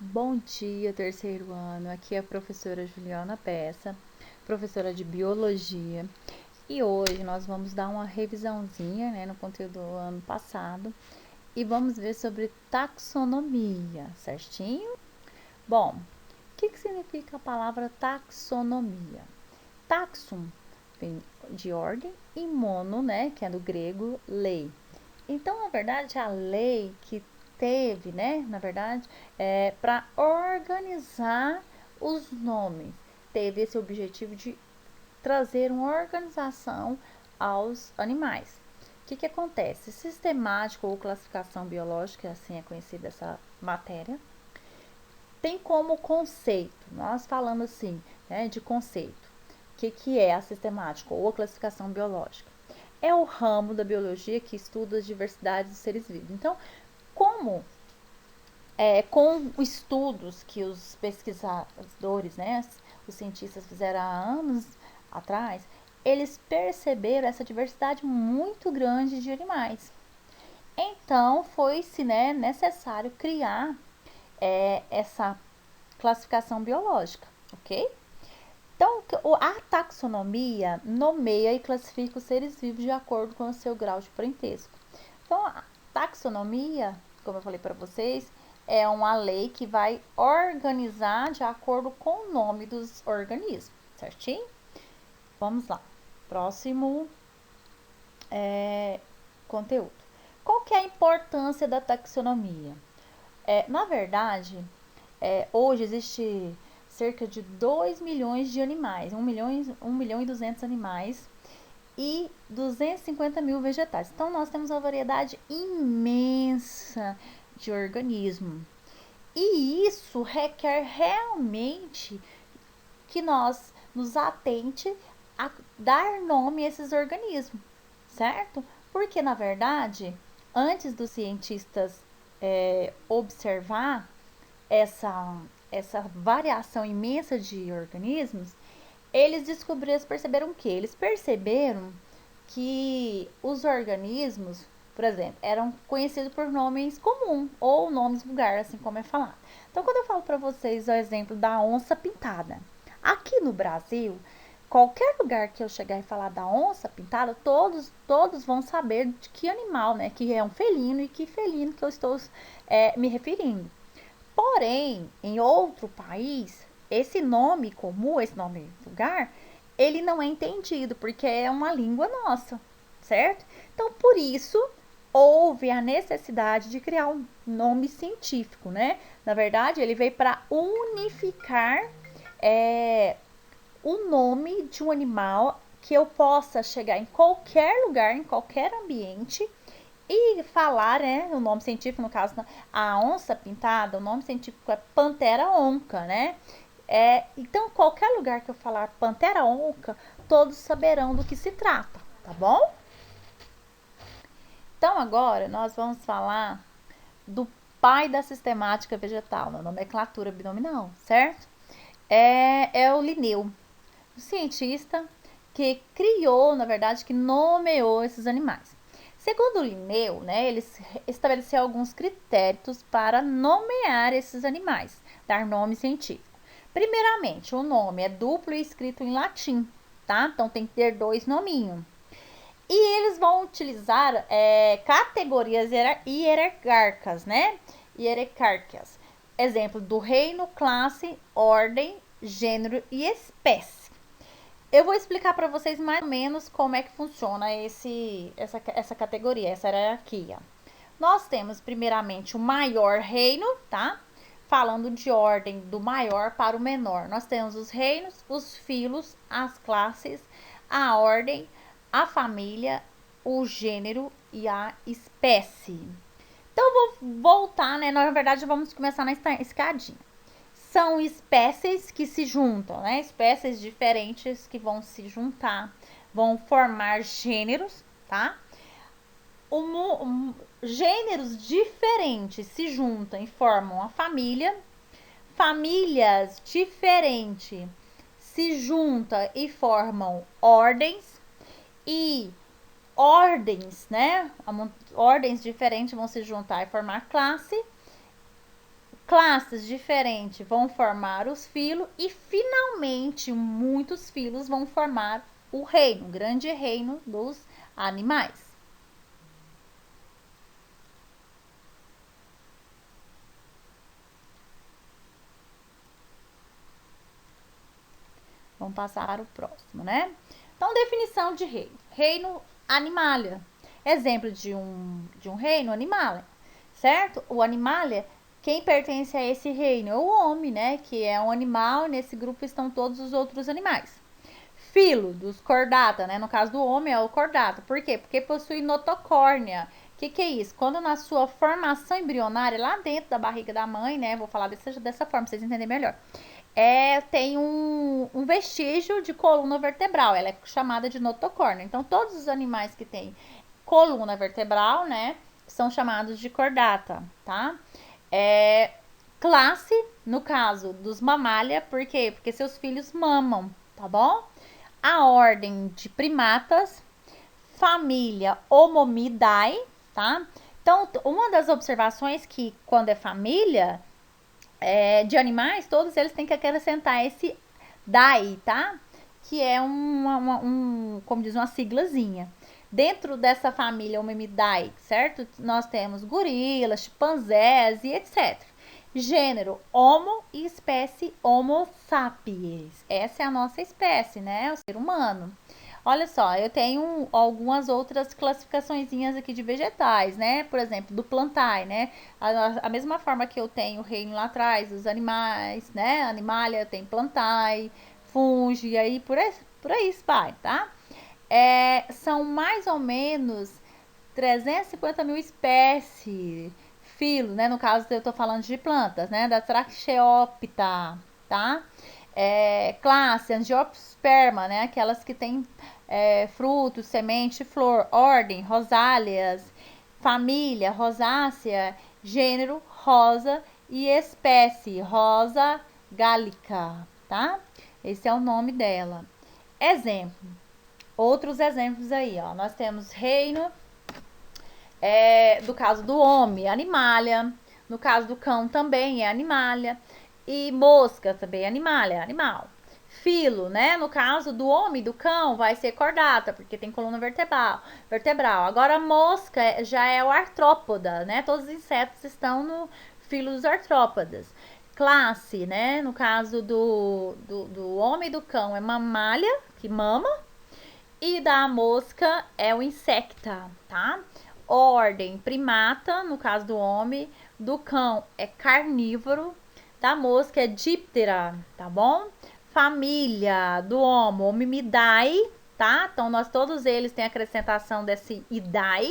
Bom dia, terceiro ano. Aqui é a professora Juliana Peça, professora de Biologia. E hoje nós vamos dar uma revisãozinha, no conteúdo do ano passado e vamos ver sobre taxonomia, certinho? Bom, o que significa a palavra taxonomia? Taxon vem de ordem e mono, que é do grego lei. Então, na verdade, a lei que teve, na verdade, para organizar os nomes, teve esse objetivo de trazer uma organização aos animais. O que acontece? Sistemática ou classificação biológica, assim é conhecida essa matéria, tem como conceito, nós falando assim, de conceito, o que é a sistemática ou a classificação biológica? É o ramo da biologia que estuda as diversidades dos seres vivos. Então, com estudos que os pesquisadores, os cientistas fizeram há anos atrás, eles perceberam essa diversidade muito grande de animais. Então, foi-se necessário criar essa classificação biológica, ok? Então, a taxonomia nomeia e classifica os seres vivos de acordo com o seu grau de parentesco. Então, a taxonomia, como eu falei para vocês, é uma lei que vai organizar de acordo com o nome dos organismos, certinho? Vamos lá. Próximo conteúdo. Qual que é a importância da taxonomia? Na verdade, hoje existe cerca de 2 milhões de animais, 1 milhão e 200 animais e 250 mil vegetais. Então, nós temos uma variedade imensa de organismos. E isso requer realmente que nós nos atente a dar nome a esses organismos, certo? Porque, na verdade, antes dos cientistas observar essa variação imensa de organismos, eles perceberam o quê? Eles perceberam que os organismos, por exemplo, eram conhecidos por nomes comuns ou nomes vulgares, assim como é falado. Então, quando eu falo para vocês o exemplo da onça pintada, aqui no Brasil, qualquer lugar que eu chegar e falar da onça pintada, todos vão saber de que animal, que é um felino e que felino que eu estou me referindo. Porém, em outro país, esse nome comum, esse nome vulgar, ele não é entendido, porque é uma língua nossa, certo? Então, por isso, houve a necessidade de criar um nome científico, Na verdade, ele veio para unificar o nome de um animal que eu possa chegar em qualquer lugar, em qualquer ambiente e falar, o nome científico, no caso, a onça pintada, o nome científico é Panthera onca, então, qualquer lugar que eu falar Panthera onca, todos saberão do que se trata, tá bom? Então, agora, nós vamos falar do pai da sistemática vegetal, na nomenclatura binominal, certo? É o Linneu, o cientista que criou, na verdade, que nomeou esses animais. Segundo Linneu, ele estabeleceu alguns critérios para nomear esses animais, dar nome científico. Primeiramente, o nome é duplo e escrito em latim, tá? Então tem que ter 2 nominhos. E eles vão utilizar categorias hierárquicas, Hierarquias. Exemplo do reino, classe, ordem, gênero e espécie. Eu vou explicar para vocês mais ou menos como é que funciona essa categoria, essa hierarquia. Nós temos primeiramente o maior reino, tá? Falando de ordem do maior para o menor. Nós temos os reinos, os filos, as classes, a ordem, a família, o gênero e a espécie. Então, eu vou voltar, Na verdade, vamos começar na escadinha. São espécies que se juntam, Espécies diferentes que vão se juntar, vão formar gêneros, tá? Gêneros diferentes se juntam e formam a família. Famílias diferentes se juntam e formam ordens. E ordens, Ordens diferentes vão se juntar e formar classe. classes diferentes vão formar os filos e, finalmente, muitos filos vão formar o reino, o grande reino dos animais. Vamos passar para o próximo, né? Então, definição de reino. Reino animalia. Exemplo de um reino animalia, certo? O animalia, quem pertence a esse reino é o homem, né? Que é um animal, e nesse grupo estão todos os outros animais. Filo dos cordata, né? No caso do homem é o cordata. Por quê? Porque possui notocórnea. O que é isso? Quando na sua formação embrionária, lá dentro da barriga da mãe, né? Vou falar dessa forma, pra vocês entenderem melhor. Tem um vestígio de coluna vertebral. Ela é chamada de notocórnea. Então, todos os animais que têm coluna vertebral, né? São chamados de cordata, tá? Classe, no caso dos mamália, por quê? Porque seus filhos mamam, tá bom? A ordem de primatas, família Homomidae, tá? Então, uma das observações que quando é família de animais, todos eles têm que acrescentar esse DAI, tá? Que é como diz, uma siglazinha. Dentro dessa família Homomidae, certo? Nós temos gorilas, chimpanzés e etc. Gênero Homo e espécie Homo sapiens. Essa é a nossa espécie, né? O ser humano. Olha só, eu tenho algumas outras classificaçõezinhas aqui de vegetais, né? Por exemplo, do plantae, né? A mesma forma que eu tenho o reino lá atrás, os animais, né? Animalia tem plantae, fungi, e aí por aí vai, tá? São mais ou menos 350 mil espécies, filo, né? No caso, eu tô falando de plantas, né? Da Tracheopta, tá? Classe, Angiosperma, né? Aquelas que têm frutos, semente, flor. Ordem, Rosáceas. Família, Rosácea. Gênero, Rosa. E espécie, Rosa gallica, tá? Esse é o nome dela. Exemplo. Outros exemplos aí, ó. Nós temos reino, do caso do homem, animalia. No caso do cão também é animalia. E mosca também é animalia, animal. Filo, né? No caso do homem e do cão vai ser cordata, porque tem coluna vertebral. Agora mosca já é o artrópoda, né? Todos os insetos estão no filo dos artrópodas. Classe, né? No caso do homem e do cão é mamália, que mama. E da mosca é o insecta, tá? Ordem, primata, no caso do homem. Do cão é carnívoro. Da mosca é díptera, tá bom? Família do homo, Homimidae, tá? Então, todos eles têm acrescentação desse idai,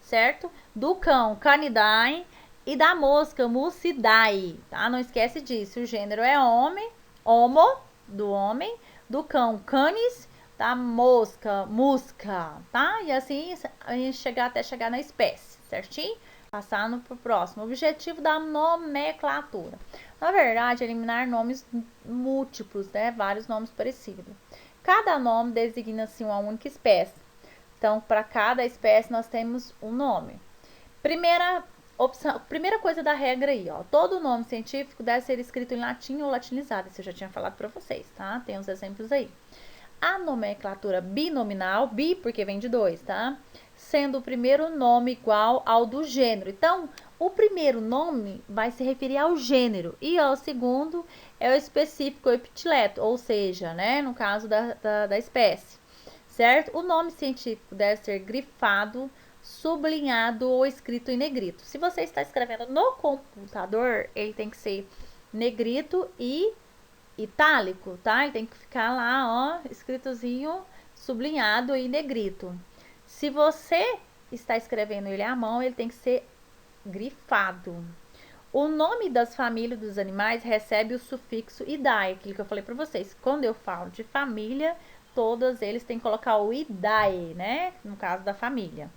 certo? Do cão, Canidae. E da mosca, Mucidae, tá? Não esquece disso. O gênero é homem, homo, do homem. Do cão, Canis. Da mosca, musca, tá? E assim a gente até chegar na espécie, certinho? Passando pro próximo. Objetivo da nomenclatura. Na verdade, eliminar nomes múltiplos, né? Vários nomes parecidos. Cada nome designa-se uma única espécie. Então, para cada espécie, nós temos um nome. Primeira coisa da regra aí, ó. Todo nome científico deve ser escrito em latim ou latinizado. Isso eu já tinha falado para vocês, tá? Tem uns exemplos aí. A nomenclatura binominal, bi porque vem de dois, tá? Sendo o primeiro nome igual ao do gênero. Então, o primeiro nome vai se referir ao gênero e o segundo é o específico, o epiteto, ou seja, né, no caso da espécie, certo? O nome científico deve ser grifado, sublinhado ou escrito em negrito. Se você está escrevendo no computador, ele tem que ser negrito e itálico, tá? Ele tem que ficar lá, ó, escritozinho, sublinhado e negrito. Se você está escrevendo ele à mão, ele tem que ser grifado. O nome das famílias dos animais recebe o sufixo idae, aquilo que eu falei para vocês. Quando eu falo de família, todos eles têm que colocar o idae, né? No caso da família.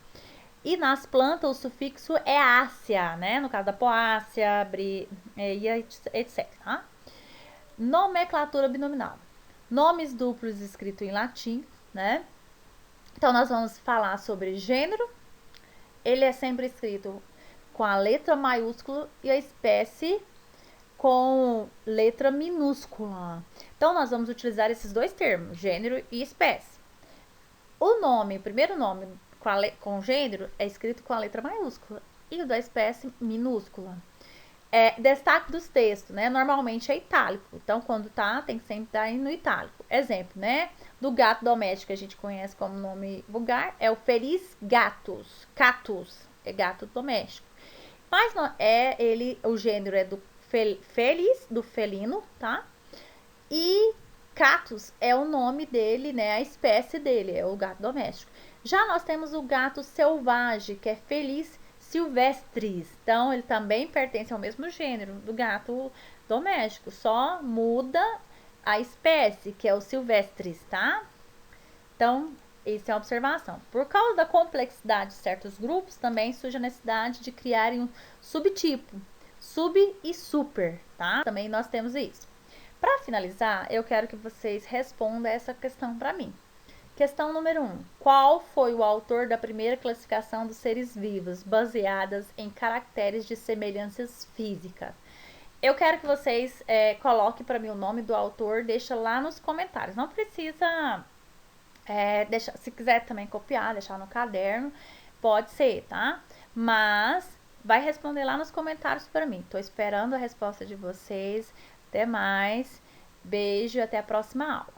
E nas plantas, o sufixo é ácea, né? No caso da poácea, etc. Tá? Nomenclatura binominal. Nomes duplos escritos em latim, né? Então, nós vamos falar sobre gênero. Ele é sempre escrito com a letra maiúscula e a espécie com letra minúscula. Então, nós vamos utilizar esses dois termos, gênero e espécie. O primeiro nome com gênero é escrito com a letra maiúscula e o da espécie minúscula. Destaque dos textos, né? Normalmente é itálico. Então, quando tem que sempre estar no itálico. Exemplo, né? Do gato doméstico, que a gente conhece como nome vulgar, é o Felis gatus. Catus é gato doméstico. Mas o gênero é do Felis, do felino, tá? E Catus é o nome dele, né? A espécie dele, é o gato doméstico. Já nós temos o gato selvagem, que é Felis silvestris. Então, ele também pertence ao mesmo gênero do gato doméstico, só muda a espécie, que é o silvestris, tá? Então, essa é a observação. Por causa da complexidade de certos grupos, também surge a necessidade de criarem um subtipo, sub e super, tá? Também nós temos isso. Para finalizar, eu quero que vocês respondam essa questão para mim. Questão número 1. Qual foi o autor da primeira classificação dos seres vivos, baseadas em caracteres de semelhanças físicas? Eu quero que vocês coloquem para mim o nome do autor, deixa lá nos comentários. Não precisa se quiser também copiar, deixar no caderno, pode ser, tá? Mas vai responder lá nos comentários para mim. Tô esperando a resposta de vocês. Até mais. Beijo e até a próxima aula.